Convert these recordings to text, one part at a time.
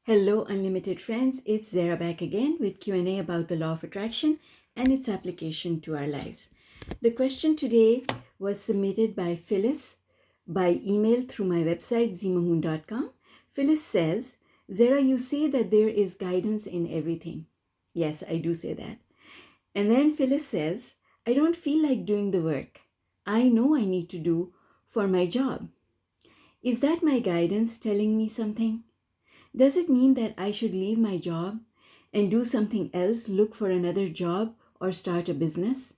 Hello, unlimited friends. It's Zehra back again with Q&A about the law of attraction and its application to our lives. The question today was submitted by Phyllis by email through my website, zemahoon.com. Phyllis says, Zehra, you say that there is guidance in everything. Yes, I do say that. And then Phyllis says, I don't feel like doing the work I know I need to do for my job. Is that my guidance telling me something? Does it mean that I should leave my job and do something else, look for another job, or start a business?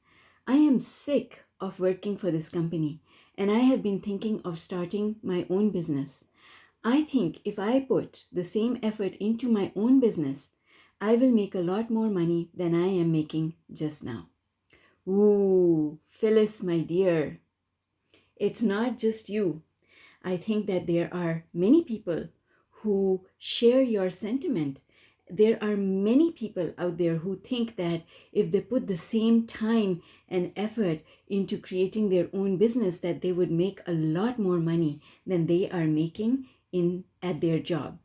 I am sick of working for this company, and I have been thinking of starting my own business. I think if I put the same effort into my own business, I will make a lot more money than I am making just now. Ooh, Phyllis, my dear, it's not just you. I think that there are many people who share your sentiment. There are many people out there who think that if they put the same time and effort into creating their own business, that they would make a lot more money than they are making at their job.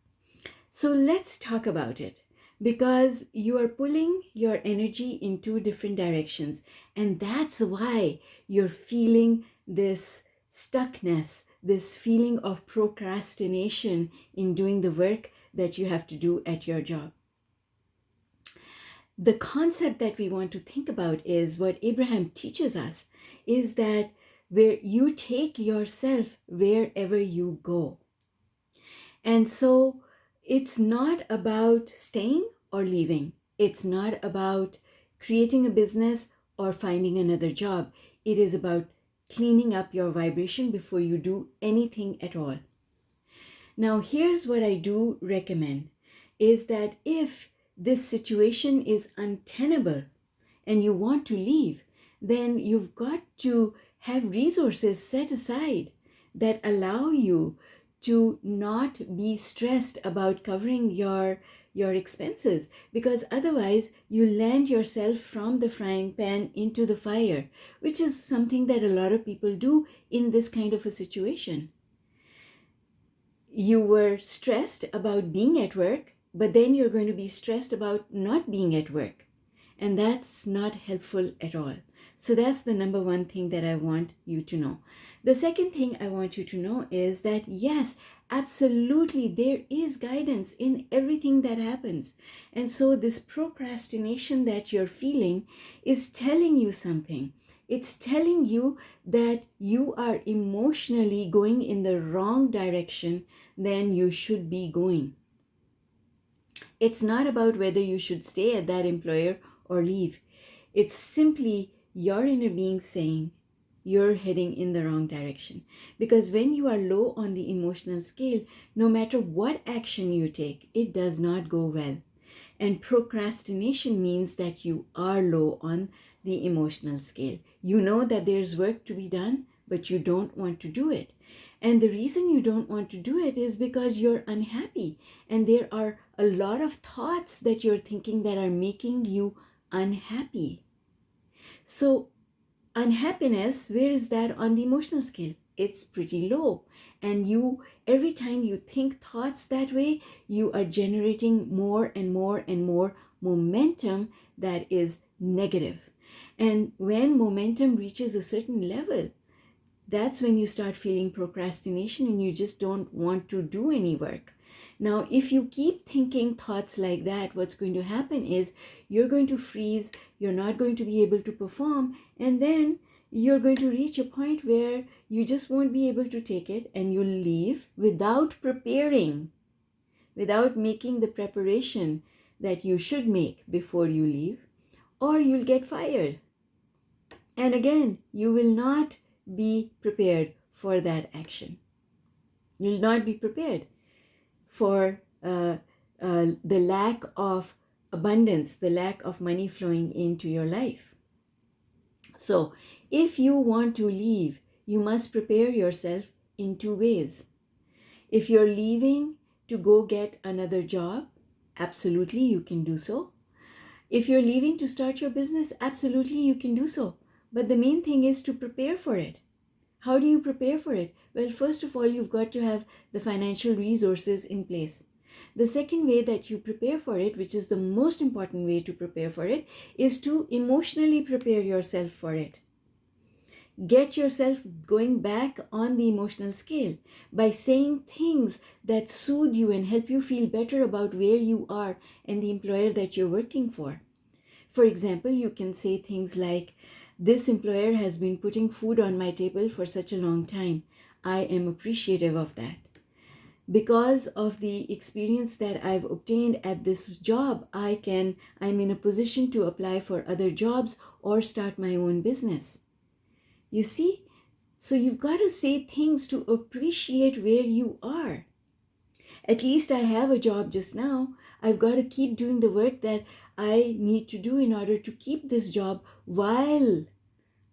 So let's talk about it, because you are pulling your energy in two different directions, and that's why you're feeling this stuckness, this feeling of procrastination in doing the work that you have to do at your job. The concept that we want to think about is what Abraham teaches us, is that where you take yourself wherever you go. And so it's not about staying or leaving. It's not about creating a business or finding another job. It is about cleaning up your vibration before you do anything at all. Now, here's what I do recommend, is that if this situation is untenable and you want to leave, then you've got to have resources set aside that allow you to not be stressed about covering your expenses, because otherwise you land yourself from the frying pan into the fire, which is something that a lot of people do in this kind of a situation. You were stressed about being at work, but then you're going to be stressed about not being at work. And that's not helpful at all. So that's the number one thing that I want you to know. The second thing I want you to know is that yes, absolutely, there is guidance in everything that happens. And so this procrastination that you're feeling is telling you something. It's telling you that you are emotionally going in the wrong direction than you should be going. It's not about whether you should stay at that employer or leave. It's simply your inner being saying you're heading in the wrong direction. Because when you are low on the emotional scale, no matter what action you take, it does not go well. And procrastination means that you are low on the emotional scale. You know that there's work to be done, but you don't want to do it. And the reason you don't want to do it is because you're unhappy. And there are a lot of thoughts that you're thinking that are making you unhappy. So unhappiness, where is that on the emotional scale? It's pretty low. And every time you think thoughts that way, you are generating more and more and more momentum that is negative. And when momentum reaches a certain level, that's when you start feeling procrastination and you just don't want to do any work. Now, if you keep thinking thoughts like that, what's going to happen is you're going to freeze, you're not going to be able to perform, and then you're going to reach a point where you just won't be able to take it and you'll leave without preparing, without making the preparation that you should make before you leave, or you'll get fired. And again, you will not be prepared for that action. You'll not be prepared for the lack of abundance, the lack of money flowing into your life. So if you want to leave, you must prepare yourself in two ways. If you're leaving to go get another job, absolutely you can do so. If you're leaving to start your business, absolutely you can do so. But the main thing is to prepare for it. How do you prepare for it? Well, first of all, you've got to have the financial resources in place. The second way that you prepare for it, which is the most important way to prepare for it, is to emotionally prepare yourself for it. Get yourself going back on the emotional scale by saying things that soothe you and help you feel better about where you are and the employer that you're working for. For example, you can say things like, "This employer has been putting food on my table for such a long time. I am appreciative of that. Because of the experience that I've obtained at this job, I'm in a position to apply for other jobs or start my own business." You see? So you've got to say things to appreciate where you are. At least I have a job just now. I've got to keep doing the work that I need to do in order to keep this job while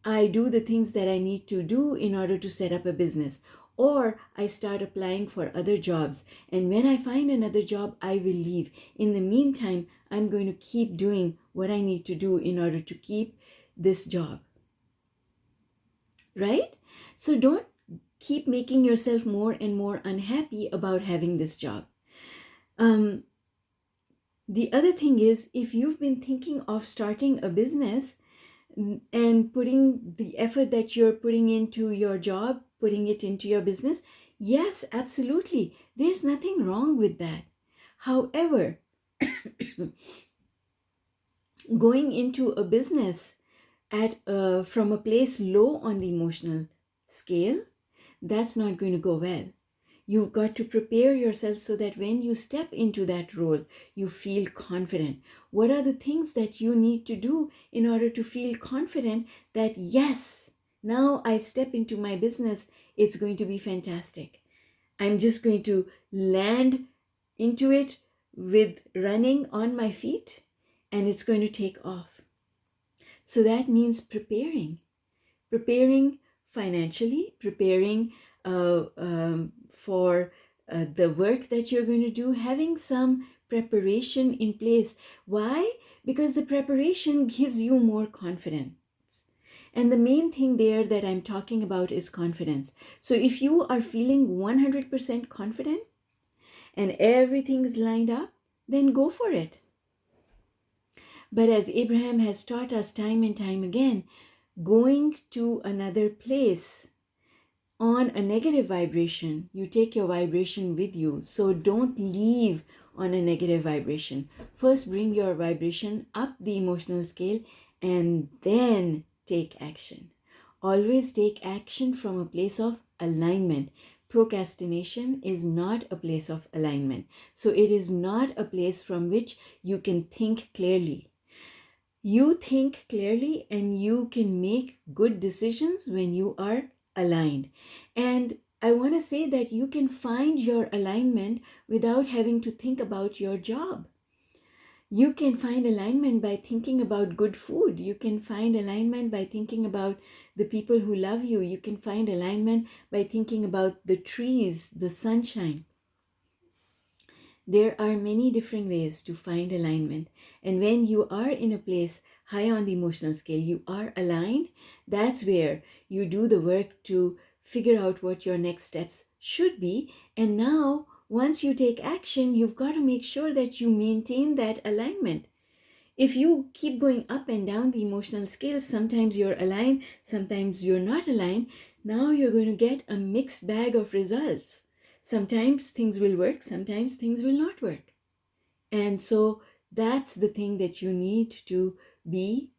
I do the things that I need to do in order to set up a business. Or I start applying for other jobs. And when I find another job, I will leave. In the meantime, I'm going to keep doing what I need to do in order to keep this job. Right? So don't keep making yourself more and more unhappy about having this job. The other thing is, if you've been thinking of starting a business and putting the effort that you're putting into your job, putting it into your business, yes, absolutely. There's nothing wrong with that. However, going into a business from a place low on the emotional scale, that's not going to go well. You've got to prepare yourself so that when you step into that role, you feel confident. What are the things that you need to do in order to feel confident that, yes, now I step into my business, it's going to be fantastic. I'm just going to land into it with running on my feet, and it's going to take off. So that means preparing financially, preparing for the work that you're going to do, having some preparation in place. Why? Because the preparation gives you more confidence. And the main thing there that I'm talking about is confidence. So if you are feeling 100% confident and everything's lined up, then go for it. But as Abraham has taught us time and time again, going to another place on a negative vibration, you take your vibration with you. So don't leave on a negative vibration. First, bring your vibration up the emotional scale and then take action. Always take action from a place of alignment. Procrastination is not a place of alignment. So it is not a place from which you can think clearly. You think clearly and you can make good decisions when you are aligned. And I want to say that you can find your alignment without having to think about your job. You can find alignment by thinking about good food. You can find alignment by thinking about the people who love you. You can find alignment by thinking about the trees, the sunshine. There are many different ways to find alignment. And when you are in a place high on the emotional scale, you are aligned, that's where you do the work to figure out what your next steps should be. And now, once you take action, you've got to make sure that you maintain that alignment. If you keep going up and down the emotional scale, sometimes you're aligned, sometimes you're not aligned, now you're going to get a mixed bag of results. Sometimes things will work, sometimes things will not work. And so that's the thing that you need to be,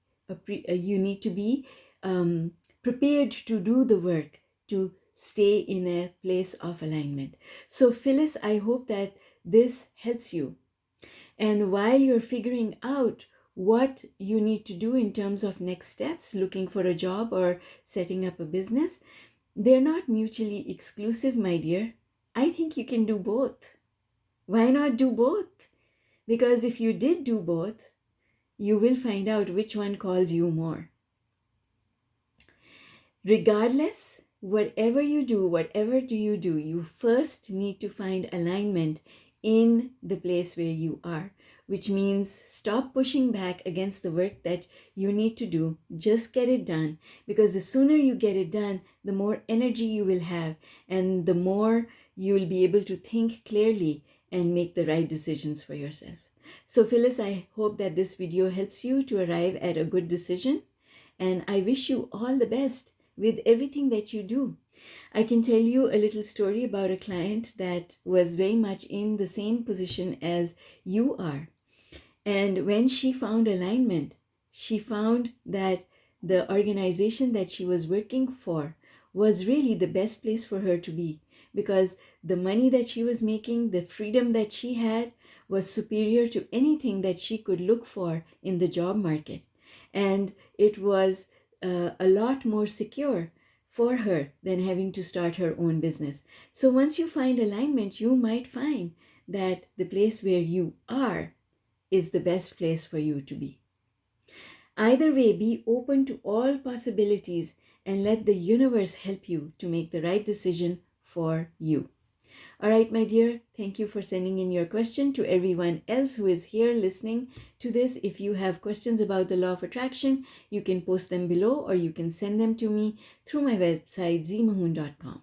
prepared to do the work, to stay in a place of alignment. So Phyllis, I hope that this helps you. And while you're figuring out what you need to do in terms of next steps, looking for a job or setting up a business, they're not mutually exclusive, my dear. I think you can do both. Why not do both? Because if you did do both, you will find out which one calls you more. Regardless, whatever you do, you first need to find alignment in the place where you are, which means stop pushing back against the work that you need to do. Just get it done, because the sooner you get it done, the more energy you will have, and the more you will be able to think clearly and make the right decisions for yourself. So Phyllis, I hope that this video helps you to arrive at a good decision, and I wish you all the best with everything that you do. I can tell you a little story about a client that was very much in the same position as you are. And when she found alignment, she found that the organization that she was working for was really the best place for her to be, because the money that she was making, the freedom that she had, was superior to anything that she could look for in the job market. And it was a lot more secure for her than having to start her own business. So once you find alignment, you might find that the place where you are is the best place for you to be. Either way, be open to all possibilities and let the universe help you to make the right decision for you. All right, my dear, thank you for sending in your question. To everyone else who is here listening to this, if you have questions about the law of attraction, you can post them below, or you can send them to me through my website, zemahoon.com.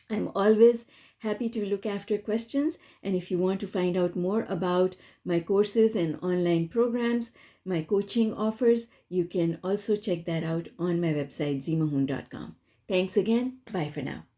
I'm always happy to look after questions, and if you want to find out more about my courses and online programs, my coaching offers, you can also check that out on my website, zemahoon.com. Thanks again. Bye for now.